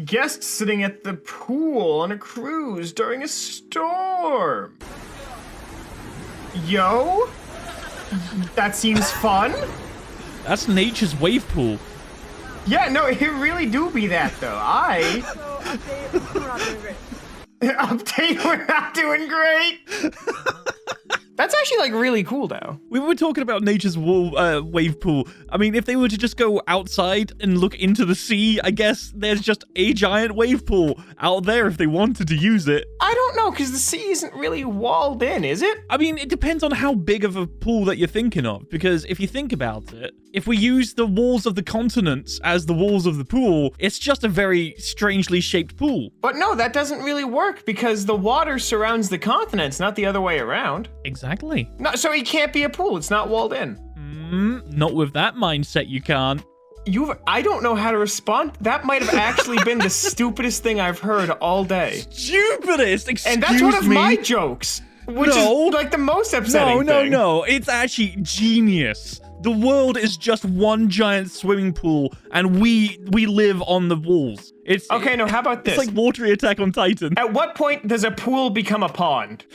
Guests sitting at the pool on a cruise during a storm. Yo? That seems fun. That's nature's wave pool. Yeah, no, it really do be that, though. So, update, we're not doing great. Update, we're not doing great. That's actually, like, really cool, though. We were talking about nature's wave pool. I mean, if they were to just go outside and look into the sea, I guess there's just a giant wave pool out there if they wanted to use it. I don't know, because the sea isn't really walled in, is it? I mean, it depends on how big of a pool that you're thinking of, because if you think about it, if we use the walls of the continents as the walls of the pool, it's just a very strangely shaped pool. But no, that doesn't really work, because the water surrounds the continents, not the other way around. Exactly. No, so it can't be a pool. It's not walled in. Not with that mindset, you can't. I don't know how to respond. That might have actually been the stupidest thing I've heard all day. Stupidest? Excuse me? And that's one of my jokes, which is like the most upsetting thing. No. It's actually genius. The world is just one giant swimming pool, and we live on the walls. It's okay. No, how about this? It's like Watery Attack on Titan. At what point does a pool become a pond?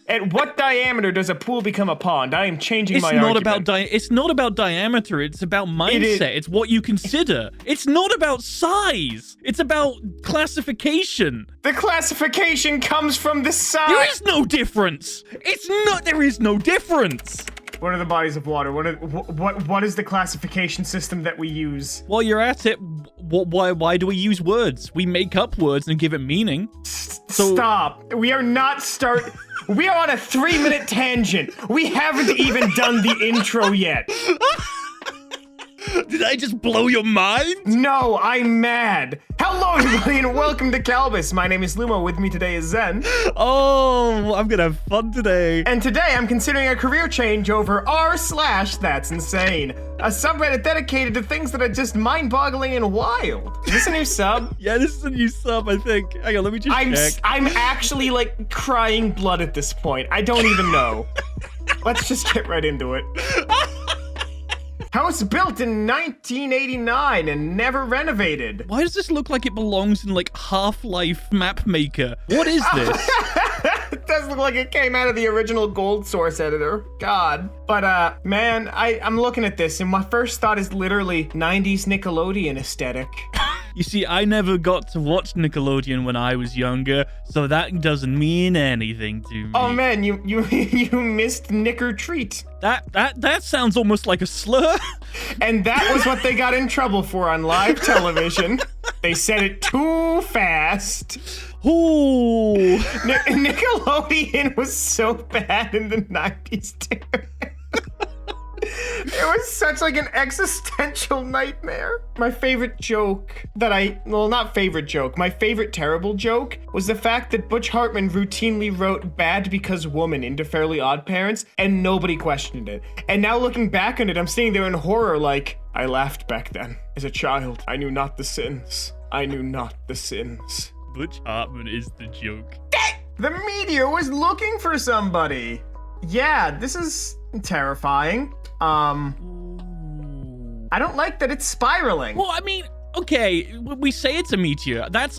At what diameter does a pool become a pond? I am changing my argument. It's not about diameter. It's about mindset. It's what you consider. It's not about size. It's about classification. The classification comes from the size. There is no difference. There is no difference. What are the bodies of water? What is the classification system that we use? While you're at it, why do we use words? We make up words and give it meaning. Stop. We are not We are on a 3-minute tangent. We haven't even done the intro yet. Did I just blow your mind? No, I'm mad. Hello, everybody, and welcome to Kalbus. My name is Lumo. With me today is Zen. Oh, I'm gonna have fun today. And today, I'm considering a career change over r/ThatsInsane, a subreddit dedicated to things that are just mind-boggling and wild. Is this a new sub? Yeah, this is a new sub, I think. Hang on, let me just check. I'm actually, like, crying blood at this point. I don't even know. Let's just get right into it. House built in 1989 and never renovated. Why does this look like it belongs in, like, Half-Life Map Maker? What is this? It does look like it came out of the original Gold Source editor. God. But, man, I'm looking at this, and my first thought is literally 90s Nickelodeon aesthetic. You see, I never got to watch Nickelodeon when I was younger, so that doesn't mean anything to me. Oh man, you missed Nick or Treat. That sounds almost like a slur. And that was what they got in trouble for on live television. They said it too fast. Ooh. Nickelodeon was so bad in the 90s too. It was such like an existential nightmare. My favorite joke not favorite joke, my favorite terrible joke was the fact that Butch Hartman routinely wrote bad because woman into Fairly Odd Parents and nobody questioned it. And now looking back on it, I'm sitting there in horror like, I laughed back then. As a child, I knew not the sins. I knew not the sins. Butch Hartman is the joke. The meteor was looking for somebody. Yeah, this is terrifying. I don't like that it's spiraling. Well, I mean, okay, we say it's a meteor. That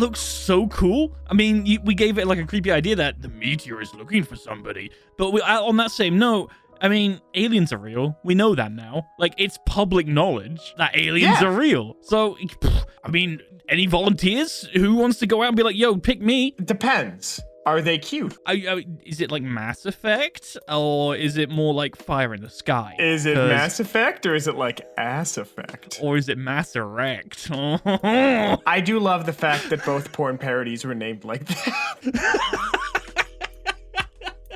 looks so cool. I mean, we gave it like a creepy idea that the meteor is looking for somebody. But on that same note, I mean, aliens are real. We know that now. Like, it's public knowledge that aliens are real. So, I mean, any volunteers? Who wants to go out and be like, yo, pick me? Depends. Are they cute? Is it like Mass Effect, or is it more like Fire in the Sky? Is it Mass Effect, or is it like Ass Effect? Or is it Mass Erect? I do love the fact that both porn parodies were named like that.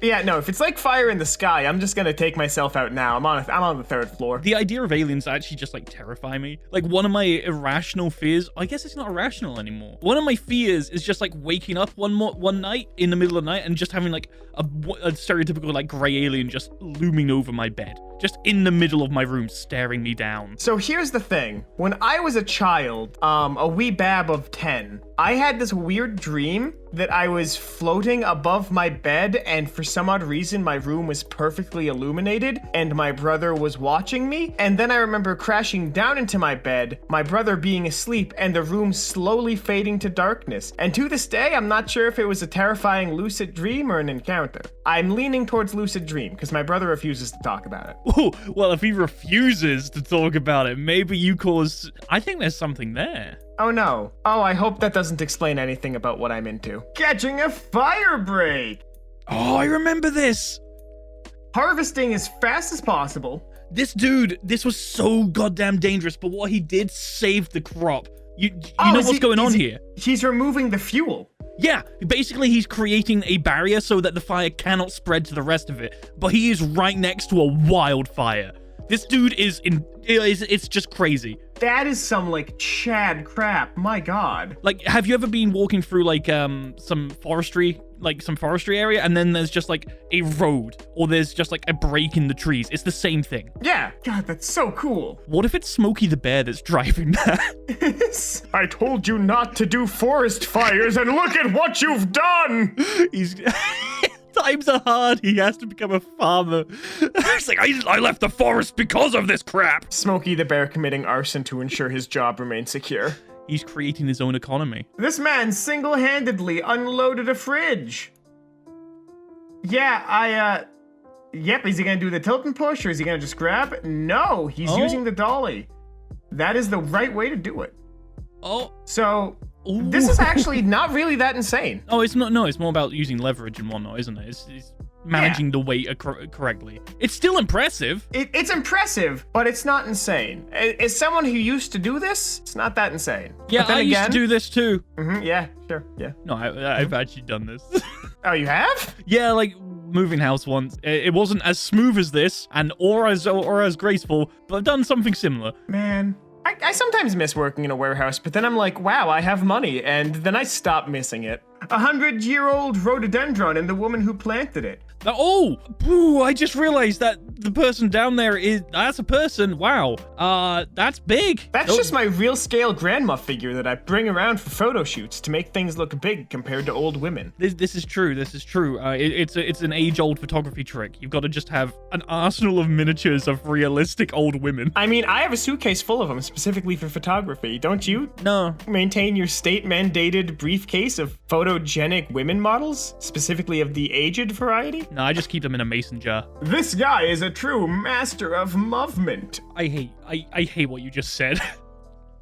Yeah, no, if it's like Fire in the Sky, I'm just gonna take myself out now. I'm on the 3rd floor. The idea of aliens actually just like terrify me. Like one of my irrational fears, I guess it's not irrational anymore. One of my fears is just like waking up one night in the middle of the night and just having like a stereotypical like gray alien just looming over my bed. Just in the middle of my room staring me down. So here's the thing. When I was a child, a wee bab of 10, I had this weird dream that I was floating above my bed, and for some odd reason, my room was perfectly illuminated, and my brother was watching me. And then I remember crashing down into my bed, my brother being asleep, and the room slowly fading to darkness. And to this day, I'm not sure if it was a terrifying lucid dream or an encounter. I'm leaning towards lucid dream, because my brother refuses to talk about it. Oh, well, if he refuses to talk about it, maybe you cause... I think there's something there. Oh no. Oh, I hope that doesn't explain anything about what I'm into. Catching a fire break! Oh, I remember this. Harvesting as fast as possible. This dude, this was so goddamn dangerous, but what he did saved the crop. You know what's going on here? He's removing the fuel. Yeah, basically he's creating a barrier so that the fire cannot spread to the rest of it, but he is right next to a wildfire. This dude it's just crazy. That is some, like, Chad crap. My God. Like, have you ever been walking through, like, some forestry area, and then there's just, like, a road, or there's just, like, a break in the trees? It's the same thing. Yeah. God, that's so cool. What if it's Smokey the Bear that's driving that? I told you not to do forest fires, and look at what you've done! He's... Times are hard. He has to become a farmer. It's like, I left the forest because of this crap. Smokey the Bear committing arson to ensure his job remains secure. He's creating his own economy. This man single-handedly unloaded a fridge. Yeah, Yep, is he gonna do the tilt and push, or is he gonna just grab? No, he's using the dolly. That is the right way to do it. Oh. So... Ooh. This is actually not really that insane. Oh, it's not. No, it's more about using leverage and whatnot, isn't it? It's managing the weight correctly. It's still impressive. It's impressive, but it's not insane. As someone who used to do this, it's not that insane. Yeah, I used to do this too. Yeah, sure, yeah. No, I've actually done this. Oh, you have? Yeah, like moving house once. It wasn't as smooth as this, or as graceful, but I've done something similar. Man. I sometimes miss working in a warehouse, but then I'm like, wow, I have money, and then I stop missing it. 100-year-old rhododendron and the woman who planted it. Oh, boo, I just realized that the person down there that's a person. Wow. That's big. That's just my real scale grandma figure that I bring around for photo shoots to make things look big compared to old women. This is true. This is true. It's an age-old photography trick. You've got to just have an arsenal of miniatures of realistic old women. I mean, I have a suitcase full of them specifically for photography. Don't you? No. Maintain your state-mandated briefcase of photogenic women models, specifically of the aged variety? No, I just keep them in a mason jar. This guy is a true master of movement. I hate what you just said.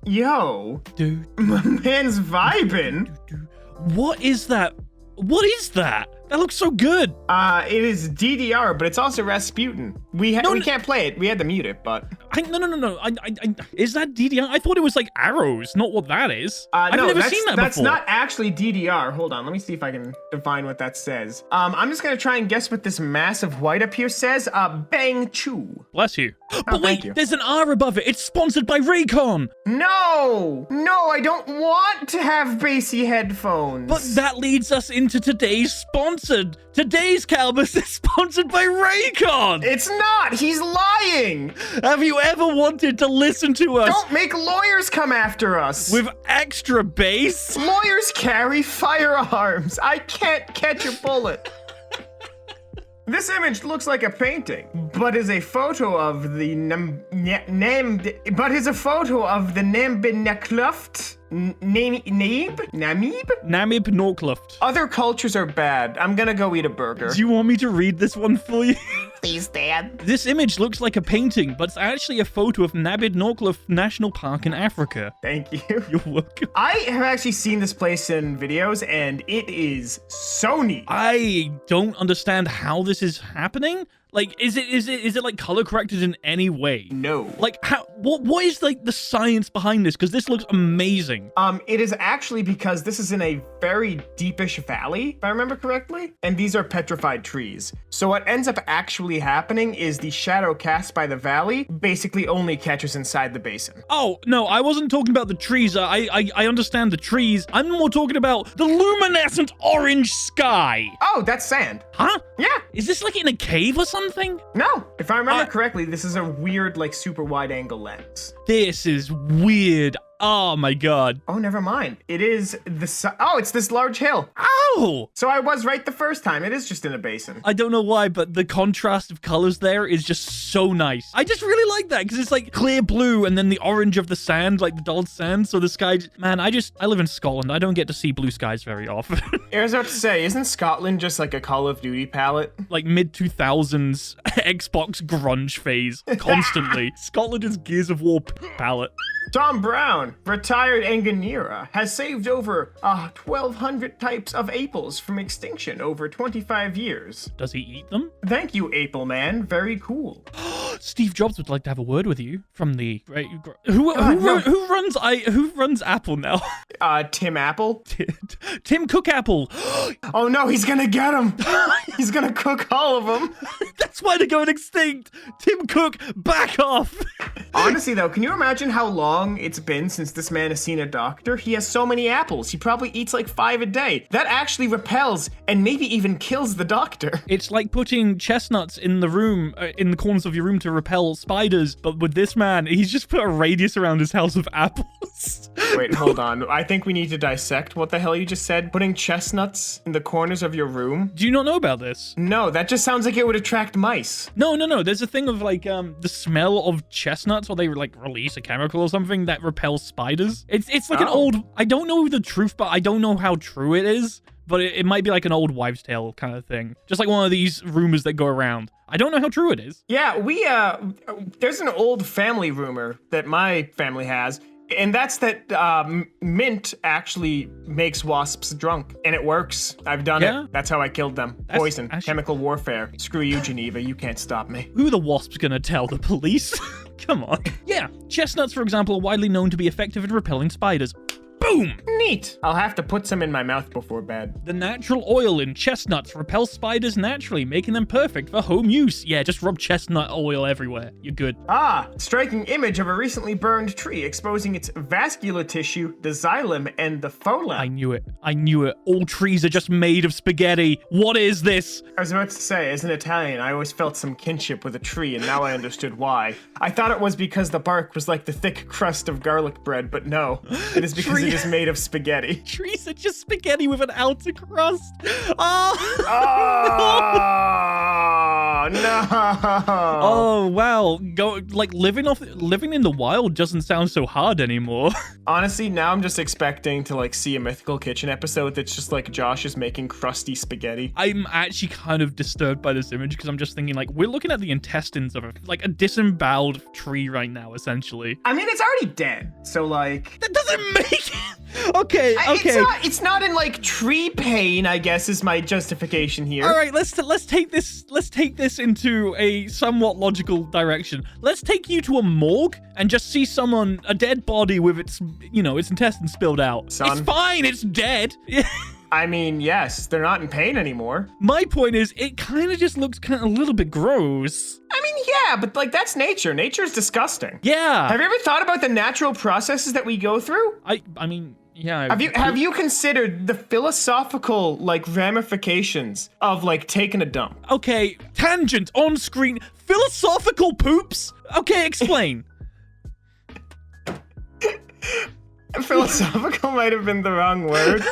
Yo. Dude. My man's vibing. What is that? What is that? That looks so good. It is DDR, but it's also Rasputin. We can't play it. We had to mute it, but... No. Is that DDR? I thought it was like arrows, not what that is. I've never seen that before. That's not actually DDR. Hold on, let me see if I can define what that says. I'm just gonna try and guess what this mass of white up here says. Bang Chu. Bless you. But wait, there's an R above it. It's sponsored by Raycon. No, I don't want to have bassy headphones. But that leads us into today's sponsor. Today's Kalbus is sponsored by Raycon. It's not. He's lying. Have you ever wanted to listen to us? Don't make lawyers come after us. With extra bass? Lawyers carry firearms. I can't catch a bullet. This image looks like a painting, but is a photo of the Namib Norcluft. Other cultures are bad. I'm gonna go eat a burger. Do you want me to read this one for you? Please, Dad. This image looks like a painting, but it's actually a photo of Namib Norcluft National Park in Africa. Thank you. You're welcome. I have actually seen this place in videos, and it is so neat. I don't understand how this is happening. Like, is it like color corrected in any way? No. Like, how? What is like the science behind this? Because this looks amazing. It is actually because this is in a very deepish valley, if I remember correctly, and these are petrified trees. So what ends up actually happening is the shadow cast by the valley basically only catches inside the basin. Oh no, I wasn't talking about the trees. I understand the trees. I'm more talking about the luminescent orange sky. Oh, that's sand. Huh? Yeah. Is this like in a cave or something? No, if I remember correctly, this is a weird, like, super wide angle lens. This is weird. Oh my god. Oh, never mind. It is it's this large hill. Ow! So I was right the first time. It is just in a basin. I don't know why, but the contrast of colors there is just so nice. I just really like that because it's like clear blue and then the orange of the sand, like the dull sand. So the sky, man, I live in Scotland. I don't get to see blue skies very often. I was about to say, isn't Scotland just like a Call of Duty palette? Like mid 2000s Xbox grunge phase constantly. Scotland is Gears of War palette. Tom Brown, retired engineer, has saved over 1,200 types of apples from extinction over 25 years. Does he eat them? Thank you, Apple Man. Very cool. Steve Jobs would like to have a word with you from the who runs Apple now? Tim Apple. Tim Cook Apple. Oh no, he's gonna get him. He's gonna cook all of them. That's why they're going extinct. Tim Cook, back off. Honestly though, can you imagine how long it's been since this man has seen a doctor? He has so many apples. He probably eats like 5 a day. That actually repels and maybe even kills the doctor. It's like putting chestnuts in the room, in the corners of your room to repel spiders. But with this man, he's just put a radius around his house of apples. Wait, hold on. I think we need to dissect what the hell you just said. Putting chestnuts in the corners of your room? Do you not know about this? No, that just sounds like it would attract mice. No. There's a thing of like the smell of chestnuts, or they like release a chemical or something that repels spiders. It's like an old, I don't know the truth, but I don't know how true it is. But it might be like an old wives' tale kind of thing. Just like one of these rumors that go around. I don't know how true it is. Yeah, there's an old family rumor that my family has. And that's that mint actually makes wasps drunk. And it works. I've done it. That's how I killed them. Poison. Chemical warfare. Screw you, Geneva. You can't stop me. Who are the wasps gonna tell the police? Come on. Yeah, chestnuts, for example, are widely known to be effective in repelling spiders. Boom! Neat. I'll have to put some in my mouth before bed. The natural oil in chestnuts repels spiders naturally, making them perfect for home use. Yeah, just rub chestnut oil everywhere. You're good. Striking image of a recently burned tree exposing its vascular tissue, the xylem, and the phloem. I knew it. All trees are just made of spaghetti. What is this? I was about to say, as an Italian, I always felt some kinship with a tree, and now I understood why. I thought it was because the bark was like the thick crust of garlic bread, but no. It is because it is made of spaghetti. Trees are just spaghetti with an outer crust. Oh, no. Oh, wow. Living in the wild doesn't sound so hard anymore. Honestly, now I'm just expecting to see a Mythical Kitchen episode that's just like Josh is making crusty spaghetti. I'm actually kind of disturbed by this image because I'm just thinking we're looking at the intestines of a disemboweled tree right now, essentially. I mean, it's already dead, so that doesn't make it. Okay. It's not in tree pain, I guess, is my justification here. All right, let's take this into a somewhat logical direction. Let's take you to a morgue and just see a dead body with its intestines spilled out. Son. It's fine, it's dead. I mean, yes, they're not in pain anymore. My point is, it kind of just looks a little bit gross. I mean, yeah, but that's nature. Nature is disgusting. Yeah. Have you ever thought about the natural processes that we go through? I mean, yeah. Have you considered the philosophical ramifications of taking a dump? Okay, tangent on screen. Philosophical poops? Okay, explain. Philosophical might have been the wrong word.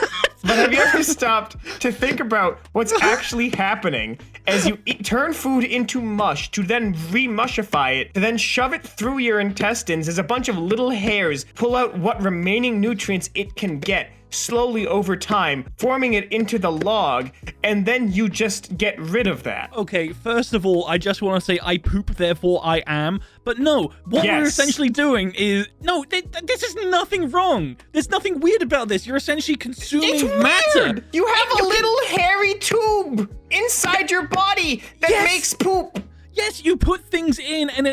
But have you ever stopped to think about what's actually happening as you turn food into mush to then re-mushify it, to then shove it through your intestines as a bunch of little hairs pull out what remaining nutrients it can get slowly over time, forming it into the log, and then you just get rid of that? Okay, first of all, I just want to say I poop, therefore I am. But no, what we're essentially doing is... No, this is nothing wrong. There's nothing weird about this. You're essentially consuming matter. You have a little hairy tube inside your body that makes poop. Yes, you put things in and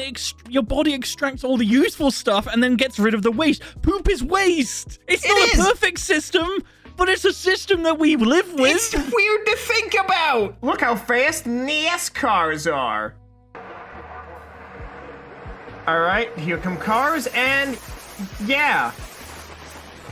your body extracts all the useful stuff and then gets rid of the waste. Poop is waste. It's not a perfect system, but it's a system that we live with. It's weird to think about. Look how fast NASCARs are. All right, here come cars, and yeah.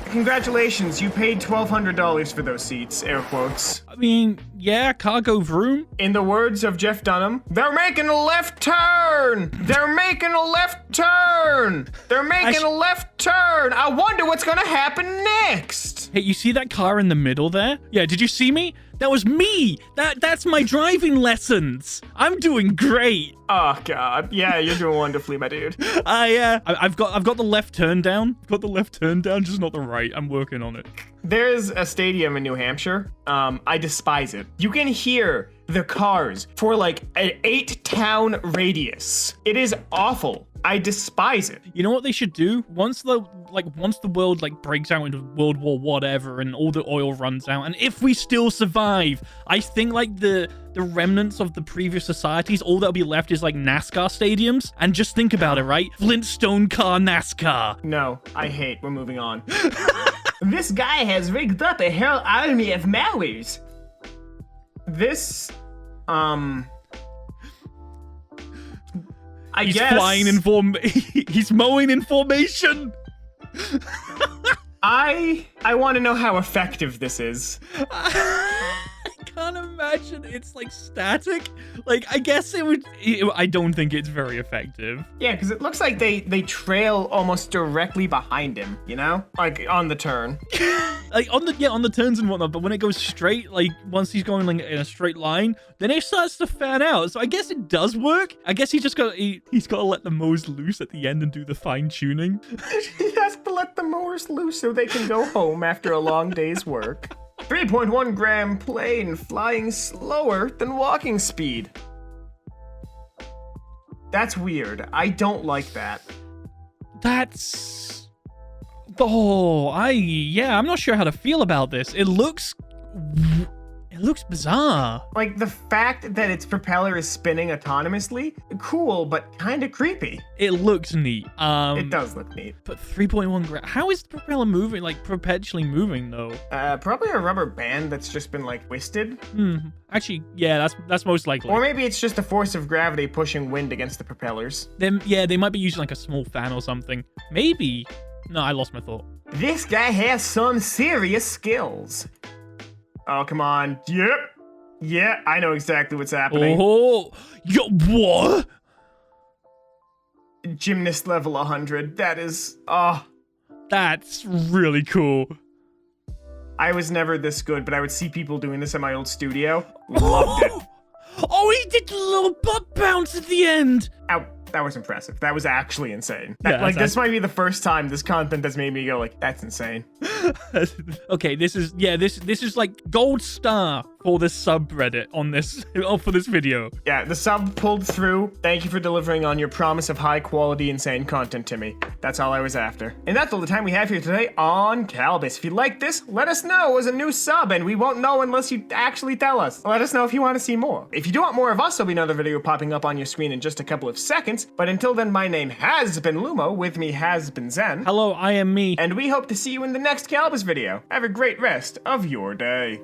Congratulations, you paid $1,200 for those seats, air quotes. I mean, yeah, cargo vroom. In the words of Jeff Dunham, they're making a left turn! They're making a left turn! They're making a left turn! I wonder what's gonna happen next! Hey, you see that car in the middle there? Yeah, did you see me? That was me! That's my driving lessons! I'm doing great! Oh god, yeah, you're doing wonderfully, my dude. I've got the left turn down. Got the left turn down, just not the right. I'm working on it. There's a stadium in New Hampshire. I despise it. You can hear the cars for like an 8-town radius. It is awful. I despise it. You know what they should do? Once the world like breaks out into World War whatever and all the oil runs out, and if we still survive, I think like the remnants of the previous societies, all that'll be left is like NASCAR stadiums. And just think about it, right? Flintstone car NASCAR. No, I hate. We're moving on. This guy has rigged up a whole army of Mowers. This, I He's guess flying in he's mowing in formation. I want to know how effective this is. I can't imagine it's like static. Like, I guess I don't think it's very effective. Yeah, because it looks like they trail almost directly behind him, you know? Like on the turn. Like on the turns and whatnot, but when it goes straight, like once he's going like in a straight line, then it starts to fan out. So I guess it does work. I guess he's got to let the mowers loose at the end and do the fine tuning. He has to let the mowers loose so they can go home after a long day's work. 3.1 gram plane flying slower than walking speed. That's weird. I don't like that. That's... Oh, I'm not sure how to feel about this. It looks bizarre. Like, the fact that its propeller is spinning autonomously, cool, but kind of creepy. It looks neat. It does look neat. But 3.1 gram... How is the propeller moving, like, perpetually moving, though? Probably a rubber band that's just been, like, twisted. Actually, yeah, that's most likely. Or maybe it's just the force of gravity pushing wind against the propellers. Then, yeah, they might be using, like, a small fan or something. Maybe. No, I lost my thought. This guy has some serious skills. Oh, come on. Yep. Yeah, I know exactly what's happening. Oh, what? Gymnast level 100. That is, That's really cool. I was never this good, but I would see people doing this at my old studio. Loved it. Oh, he did the little butt bounce at the end. Ow, that was impressive. That was actually insane. Yeah, this might be the first time this content has made me go like, that's insane. Okay, this is like gold star for this subreddit on this for this video. Yeah, the sub pulled through. Thank you for delivering on your promise of high quality, insane content to me. That's all I was after. And that's all the time we have here today on Kalbus. If you like this, let us know as a new sub, and we won't know unless you actually tell us. Let us know if you want to see more. If you do want more of us, there'll be another video popping up on your screen in just a couple of seconds. But until then, my name has been Lumo. With me has been Zen. Hello, I am me. And we hope to see you in the next Kalbus video. Have a great rest of your day.